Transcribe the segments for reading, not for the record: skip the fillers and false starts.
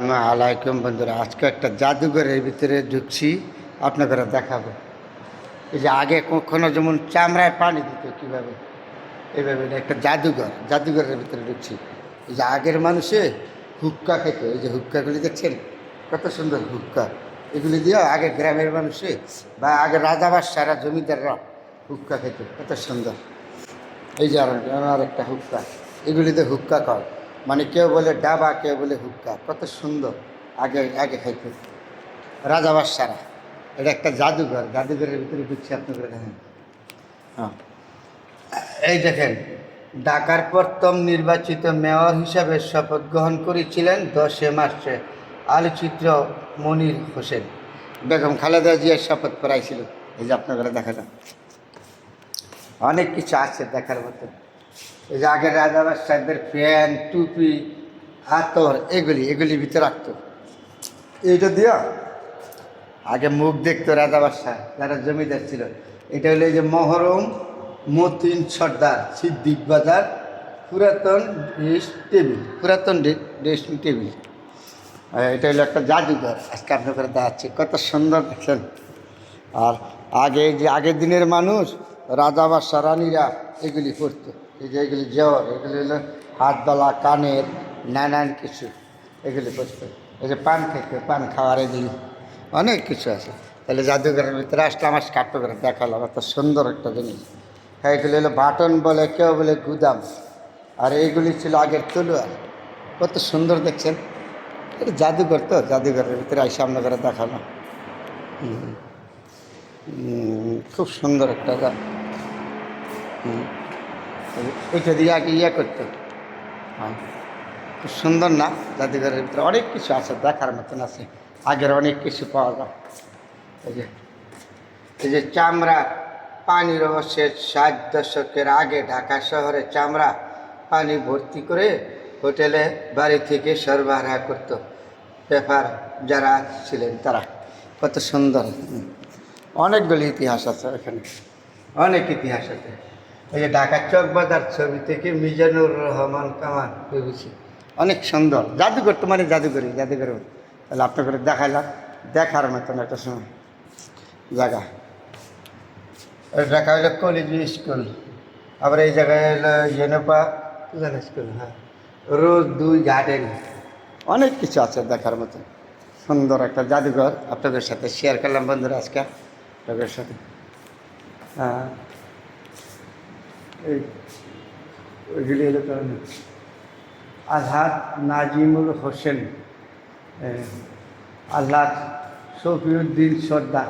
আলাইকুম বন্ধুরা, আজকে একটা জাদুঘরের ভিতরে ঢুকছি, আপনাদের দেখাবো। এই যে আগে কখনো যেমন চামড়ায় পানি দিত কীভাবে, এইভাবে একটা জাদুঘরের ভিতরে ঢুকছি। এই যে আগের মানুষে হুক্কা খেত, এই যে হুক্কাগুলি দেখছেন কত সুন্দর হুক্কা, এগুলি দিয়ে আগে গ্রামের মানুষে বা আগে রাজাবাদশাহরা জমিদাররা হুক্কা খেত, কত সুন্দর। এই যে আর একটা হুক্কা, এগুলিতে হুক্কা খায়, মানে কেউ বলে ডাবা, কেউ বলে হুক্কা, কত সুন্দর। আগে আগে খাইতে রাজাবাদশারা। এটা একটা জাদুঘরের ভিতরে ঢুকছি, আপনাদের দেখেন। হ্যাঁ, এই দেখেন, ঢাকার প্রথম নির্বাচিত মেয়র হিসাবে শপথ গ্রহণ করেছিলেন 10 মার্চে আলোচিত মনির হোসেন। বেগম খালেদা জিয়ার শপথ করাইছিল। এই যে আপনারা দেখা যান, অনেক কিছু আছে দেখার মতো। এই যে আগের রাজাবাদশাহদের ফ্যান, টুপি, আতর, এগুলি ভিতরে রাখতো। এইটা দিয়া আগে মুখ দেখতো রাজাবাদশাহ যারা জমিদার ছিল। এটা হলো এই যে মহরম মতিন সর্দার সিদ্দিক বাজার পুরাতন ড্রেসিং টেবিল। এটা হলো একটা জাদুঘর, আজকে আপনার করে দেখাচ্ছি, কত সুন্দর দেখছেন। আর আগের দিনের মানুষ রাজাবাদশাহ রানীরা এগুলি করতো। এই যে এগুলি এগুলি হলো হাত দলা, কানের, নানান কিছু এগুলি করতো। এই যে পান খেতে, পান খাওয়ার এগুলি অনেক কিছু আছে। তাহলে জাদুঘরের ভিতরে আসলে আমার কাট্ট করে দেখালাম, এত সুন্দর একটা জিনিস। হ্যাঁ, এগুলি হলো বাটন বলে, কেউ বলে গুদাম। আর এইগুলি ছিল আগের তলোয়ার, কত সুন্দর দেখছেন। এটা জাদুঘর, তো জাদুঘরের ভিতরে আইসা আপনার করে দেখালাম। খুব সুন্দর একটা ওইটা দিয়ে আগে করতো। হ্যাঁ, খুব সুন্দর না? জাদুঘরের ভিতরে অনেক কিছু আছে, দেখার মতন আছে, আগের অনেক কিছু পাওয়া যায়। এই যে চামড়া পানি রহস্যের 60 দশকের আগে ঢাকা শহরে চামড়া পানি ভর্তি করে হোটেলে বাড়ি থেকে সরবরাহ করতো পেপার যারা ছিলেন তারা। কত সুন্দর, অনেকগুলি ইতিহাস আছে এখানে, অনেক ইতিহাস আছে। এই যে ঢাকার চকবাজার ছবি থেকে মিজানুর রহমান কামাল ভেবেছি, অনেক সুন্দর জাদুঘর। তো মানে জাদুঘর তাহলে আপনাকে দেখাইলাম, দেখার মতন একটা সময় জায়গা। ঢাকা হলো কলেজ স্কুল, আবার এই জায়গায় হলো জেনেপা স্কুল। হ্যাঁ, রোজ 2 গার্ডেন, অনেক কিছু আছে দেখার মতন। সুন্দর একটা জাদুঘর আপনাদের সাথে শেয়ার করলাম বন্ধুরা আজকে আপনাদের সাথে। হ্যাঁ, ওইগুলি হলো আজহাদ নাজিমুল হোসেন, আজহাদ শফিউদ্দিন সর্দার।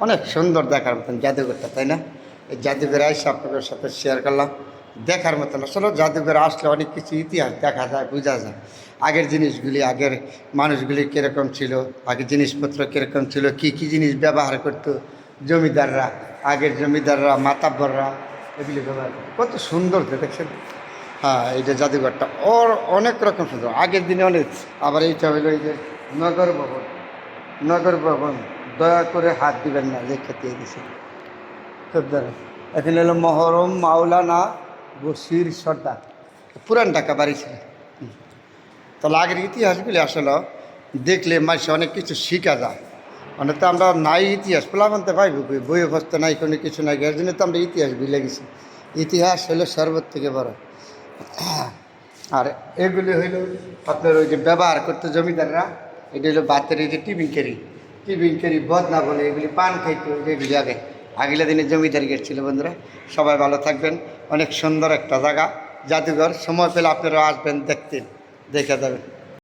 অনেক সুন্দর দেখার মতন জাদুঘরটা, তাই না? এই জাদুঘরে এসে আপনাদের সাথে শেয়ার করলাম, দেখার মতন। আসলে জাদুঘরে আসলে অনেক কিছু ইতিহাস দেখা যায়, বোঝা যায়। আগের জিনিসগুলি, আগের মানুষগুলি কীরকম ছিল, আগের জিনিসপত্র কীরকম ছিল, কী কী জিনিস ব্যবহার করতো জমিদাররা, আগের জমিদাররা, মাতাব্বররা, এগুলি ব্যবহার করতো। কত সুন্দর দেখছেন। হ্যাঁ, এই যে জাদুঘরটা অনেক রকম সুন্দর, আগের দিনে অনেক। আবার এইটা হলো এই যে নগর ভবন, দয়া করে হাত দিবেন না, লেখা দিয়ে দিছে খুব দ্বারা। এখানে হলো মহরম মাওলানা বশির সর্দার, পুরান ঢাকা বাড়ি ছিল। তাহলে আগের ইতিহাসগুলি আসলে দেখলে মানুষ অনেক কিছু শিখা যায়। মানে তো আমরা নাই ইতিহাস প্লাবানতে পাইব, বইয়ে বসতে নাই, কোনো কিছু নাই, এর জন্য তো আমরা ইতিহাস ভুলে গেছি। ইতিহাস হলো সর্বত থেকে বড়। আর এগুলি হইল আপনার ওই যে ব্যবহার করতো জমিদাররা, এটা হলো বাতের এই যে টিফিন কেরি বদনা বলে, এগুলি পান খাইতো। এগুলি আগের দিনে জমিদার গেট ছিল। বন্ধুরা সবাই ভালো থাকবেন, অনেক সুন্দর একটা জায়গা জাদুঘর। সময় পেলে আপনারা আসবেন, দেখতে যাবেন।